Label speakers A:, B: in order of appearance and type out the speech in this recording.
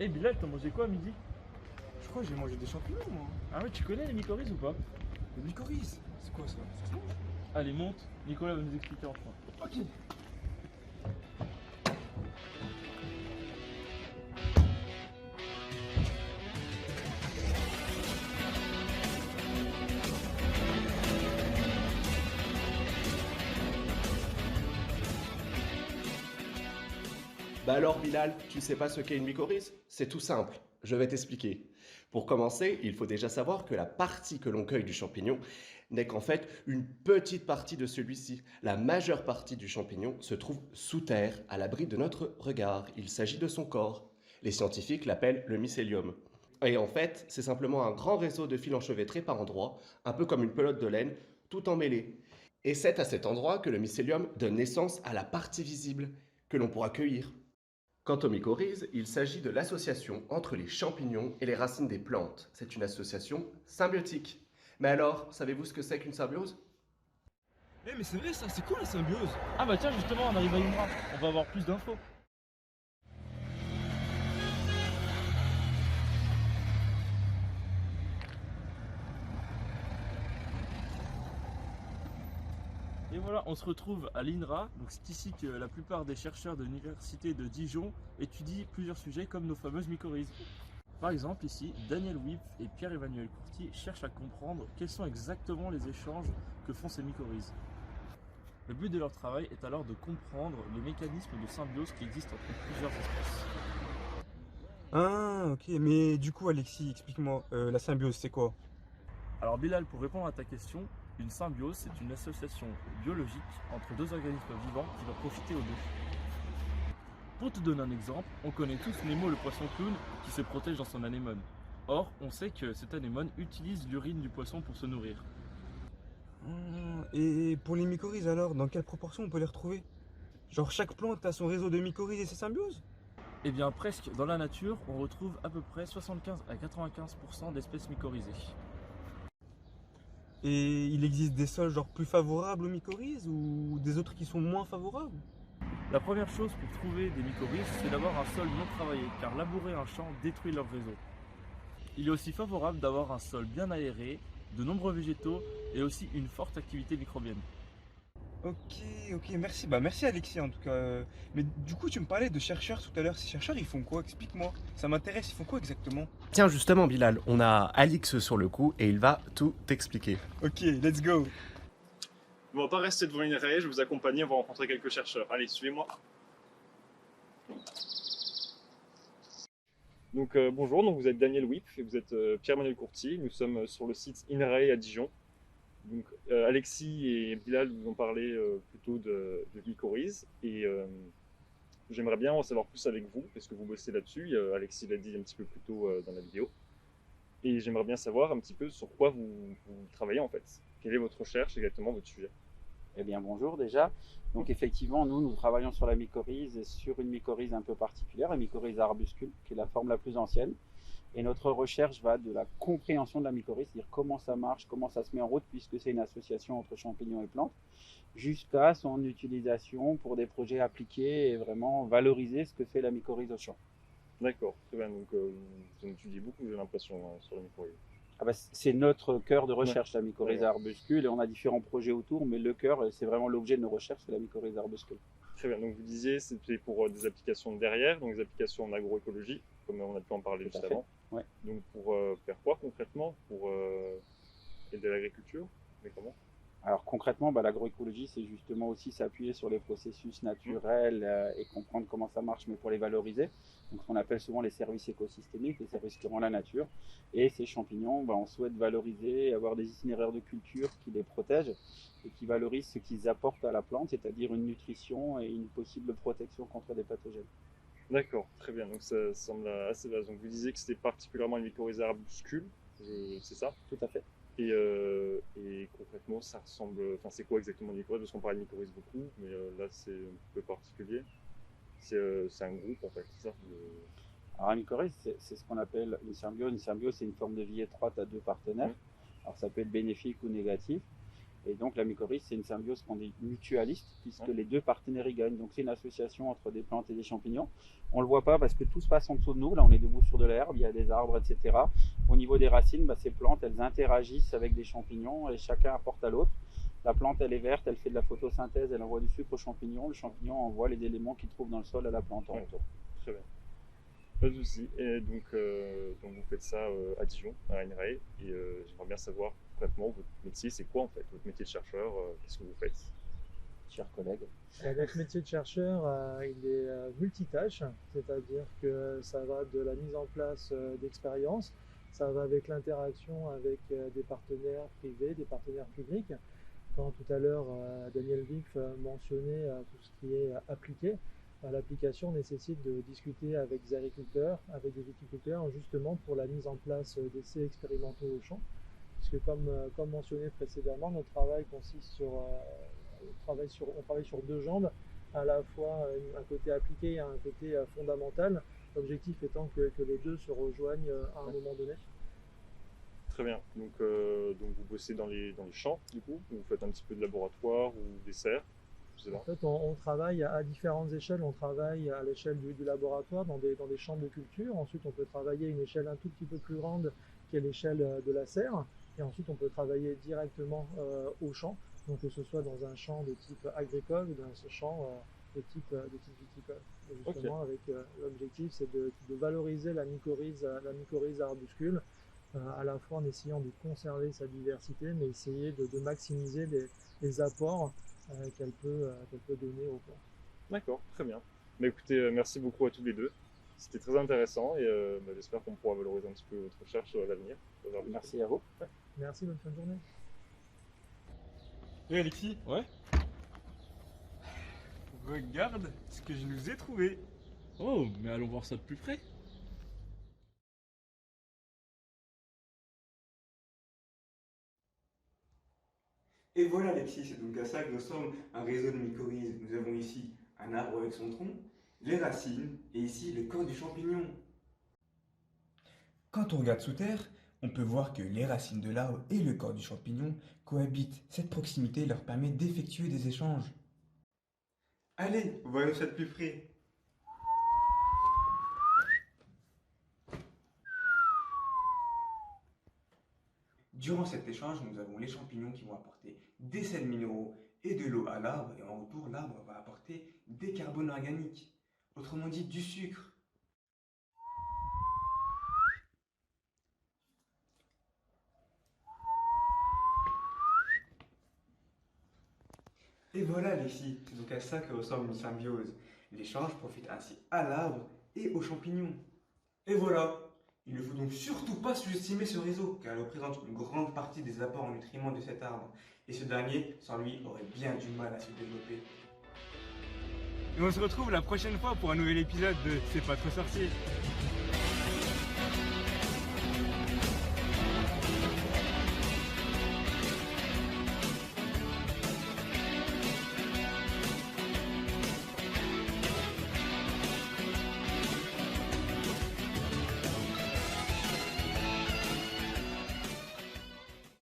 A: Eh Bilal, t'as mangé quoi à midi?
B: Je crois que j'ai mangé des champignons, moi.
A: Ah ouais, tu connais les mycorhizes ou pas?
B: Le mycorhize, c'est quoi ça? Ça se mange?
A: Allez, monte, Nicolas va nous expliquer enfin.
B: Ok.
C: Bah alors Bilal, tu sais pas ce qu'est une mycorhize? C'est tout simple, je vais t'expliquer. Pour commencer, il faut déjà savoir que la partie que l'on cueille du champignon n'est qu'en fait une petite partie de celui-ci. La majeure partie du champignon se trouve sous terre, à l'abri de notre regard. Il s'agit de son corps. Les scientifiques l'appellent le mycélium. Et en fait, c'est simplement un grand réseau de fils enchevêtrés par endroits, un peu comme une pelote de laine, tout emmêlé. Et c'est à cet endroit que le mycélium donne naissance à la partie visible que l'on pourra cueillir. Quant aux mycorhizes, il s'agit de l'association entre les champignons et les racines des plantes. C'est une association symbiotique. Mais alors, savez-vous ce que c'est qu'une symbiose?
B: Eh, mais c'est vrai ça, c'est quoi la symbiose?
A: Ah bah tiens, justement, on arrive à Imra, on va avoir plus d'infos. Et voilà, on se retrouve à l'INRA, donc c'est ici que la plupart des chercheurs de l'université de Dijon étudient plusieurs sujets comme nos fameuses mycorhizes. Par exemple, ici, Daniel Wipf et Pierre-Emmanuel Courty cherchent à comprendre quels sont exactement les échanges que font ces mycorhizes. Le but de leur travail est alors de comprendre les mécanismes de symbiose qui existent entre plusieurs espèces.
B: Ah, ok, mais du coup, Alexis, explique-moi, la symbiose, c'est quoi?
A: Alors Bilal, pour répondre à ta question, une symbiose, c'est une association biologique entre deux organismes vivants qui va profiter aux deux. Pour te donner un exemple, on connaît tous Nemo le poisson clown qui se protège dans son anémone. Or, on sait que cet anémone utilise l'urine du poisson pour se nourrir.
B: Et pour les mycorhizes alors, dans quelle proportion on peut les retrouver? Genre chaque plante a son réseau de mycorhizes et ses symbioses?
A: Eh bien, presque dans la nature, on retrouve à peu près 75 à 95% d'espèces mycorhizées.
B: Et il existe des sols genre plus favorables aux mycorhizes ou des autres qui sont moins favorables?
A: La première chose pour trouver des mycorhizes, c'est d'avoir un sol non travaillé, car labourer un champ détruit leur réseau. Il est aussi favorable d'avoir un sol bien aéré, de nombreux végétaux et aussi une forte activité microbienne.
B: Ok, ok, merci. Bah merci Alexis en tout cas. Mais du coup tu me parlais de chercheurs tout à l'heure. Ces chercheurs ils font quoi? Explique-moi. Ça m'intéresse, ils font quoi exactement?
C: Tiens justement Bilal, on a Alix sur le coup et il va tout expliquer.
B: Ok, let's go.
D: On va pas rester devant une raie, je vais vous accompagner, on va rencontrer quelques chercheurs. Allez, suivez-moi. Donc bonjour, donc vous êtes Daniel Wipf et vous êtes Pierre-Emmanuel Courty. Nous sommes sur le site INRAE à Dijon. Donc Alexis et Bilal vous ont parlé plutôt de mycorhizes et j'aimerais bien en savoir plus avec vous parce que vous bossez là-dessus. Alexis l'a dit un petit peu plus tôt dans la vidéo. Et j'aimerais bien savoir un petit peu sur quoi vous travaillez en fait. Quelle est votre recherche, exactement votre sujet?
E: Eh bien, bonjour déjà. Donc, effectivement, nous travaillons sur la mycorhize et sur une mycorhize un peu particulière, la mycorhize arbuscule, qui est la forme la plus ancienne. Et notre recherche va de la compréhension de la mycorhize, c'est-à-dire comment ça marche, comment ça se met en route, puisque c'est une association entre champignons et plantes, jusqu'à son utilisation pour des projets appliqués et vraiment valoriser ce que fait la mycorhize au champ.
D: D'accord, très bien. Donc vous en étudiez beaucoup, j'ai l'impression, sur la mycorhize.
E: Ah bah, c'est notre cœur de
D: Ouais.
E: recherche, la mycorhize
D: D'accord.
E: arbuscule, et on a différents projets autour, mais le cœur, c'est vraiment l'objet de nos recherches, c'est la mycorhize arbuscule.
D: Très bien. Donc vous disiez c'était pour des applications derrière, donc des applications en agroécologie, comme on a pu en parler
E: Tout à
D: juste
E: fait.
D: avant.
E: Ouais.
D: Donc pour faire quoi concrètement? Pour aider l'agriculture? Mais comment?
E: Alors concrètement, l'agroécologie, c'est justement aussi s'appuyer sur les processus naturels et comprendre comment ça marche, mais pour les valoriser. Donc ce qu'on appelle souvent les services écosystémiques, les services qui rendent la nature. Et ces champignons, on souhaite valoriser, avoir des itinéraires de culture qui les protègent et qui valorisent ce qu'ils apportent à la plante, c'est-à-dire une nutrition et une possible protection contre des pathogènes.
D: D'accord, très bien. Donc ça semble assez vaste. Donc vous disiez que c'était particulièrement une mycorhize arbuscule, c'est ça?
E: Tout à fait.
D: Et concrètement, ça ressemble. Enfin, c'est quoi exactement une mycorhize? Parce qu'on parle de mycorhize beaucoup, mais là c'est un peu particulier. C'est un groupe en fait, c'est ça?
E: Alors la mycorhize, c'est ce qu'on appelle une symbiose. Une symbiose, c'est une forme de vie étroite à deux partenaires. Alors ça peut être bénéfique ou négatif. Et donc la mycorhize, c'est une symbiose qu'on dit mutualiste, puisque les deux partenaires y gagnent. Donc c'est une association entre des plantes et des champignons. On ne le voit pas parce que tout se passe en dessous de nous. Là, on est debout sur de l'herbe, il y a des arbres, etc. Au niveau des racines, ces plantes, elles interagissent avec des champignons et chacun apporte à l'autre. La plante, elle est verte, elle fait de la photosynthèse, elle envoie du sucre au champignon. Le champignon envoie les éléments qu'il trouve dans le sol à la plante en retour.
D: Très bien. Pas de souci. Et donc vous faites ça à Dijon, à INRAE. Et j'aimerais bien savoir concrètement votre métier, c'est quoi en fait? Votre métier de chercheur, qu'est-ce que vous faites?
E: Chers collègues.
F: Notre métier de chercheur, il est multitâche, c'est-à-dire que ça va de la mise en place d'expériences, ça va avec l'interaction avec des partenaires privés, des partenaires publics. Quand tout à l'heure Daniel Wipf mentionnait tout ce qui est appliqué, l'application nécessite de discuter avec des agriculteurs, avec des viticulteurs, justement pour la mise en place d'essais expérimentaux au champ. Puisque comme mentionné précédemment, notre travail consiste on travaille sur deux jambes, à la fois un côté appliqué et un côté fondamental, l'objectif étant que les deux se rejoignent à un moment donné.
D: Très bien. Donc vous bossez dans les champs, du coup, vous faites un petit peu de laboratoire ou des serres, je sais pas.
F: En fait, on travaille à différentes échelles. On travaille à l'échelle du laboratoire, dans des champs de culture. Ensuite, on peut travailler à une échelle un tout petit peu plus grande, qui est l'échelle de la serre. Et ensuite, on peut travailler directement au champ, donc que ce soit dans un champ de type agricole ou dans un champ de type viticole. Et justement, avec l'objectif, c'est de valoriser la mycorhize arbuscule, à la fois en essayant de conserver sa diversité, mais essayer de maximiser les apports qu'elle peut donner aux plantes.
D: D'accord, très bien. Mais écoutez, merci beaucoup à tous les deux. C'était très intéressant et j'espère qu'on pourra valoriser un petit peu votre recherche à l'avenir.
E: Merci à vous.
F: Merci, bonne fin de journée.
B: Oui, Alexis,
A: Ouais.
B: regarde ce que je nous ai trouvé.
A: Oh, mais allons voir ça de plus près.
B: Et voilà, Alexis, c'est donc à ça que ressemble un réseau de mycorhizes. Nous avons ici un arbre avec son tronc, les racines, et ici le corps du champignon. Quand on regarde sous terre, on peut voir que les racines de l'arbre et le corps du champignon cohabitent. Cette proximité leur permet d'effectuer des échanges. Allez, voyons ça de plus près. Durant cet échange, nous avons les champignons qui vont apporter des sels minéraux et de l'eau à l'arbre, et en retour, l'arbre va apporter des carbones organiques, autrement dit du sucre. Et voilà, Alexis, c'est donc à ça que ressemble une symbiose. L'échange profite ainsi à l'arbre et aux champignons. Et voilà, il ne faut donc surtout pas sous-estimer ce réseau, car il représente une grande partie des apports en nutriments de cet arbre. Et ce dernier, sans lui, aurait bien du mal à se développer. Et on se retrouve la prochaine fois pour un nouvel épisode de C'est pas trop sorcier.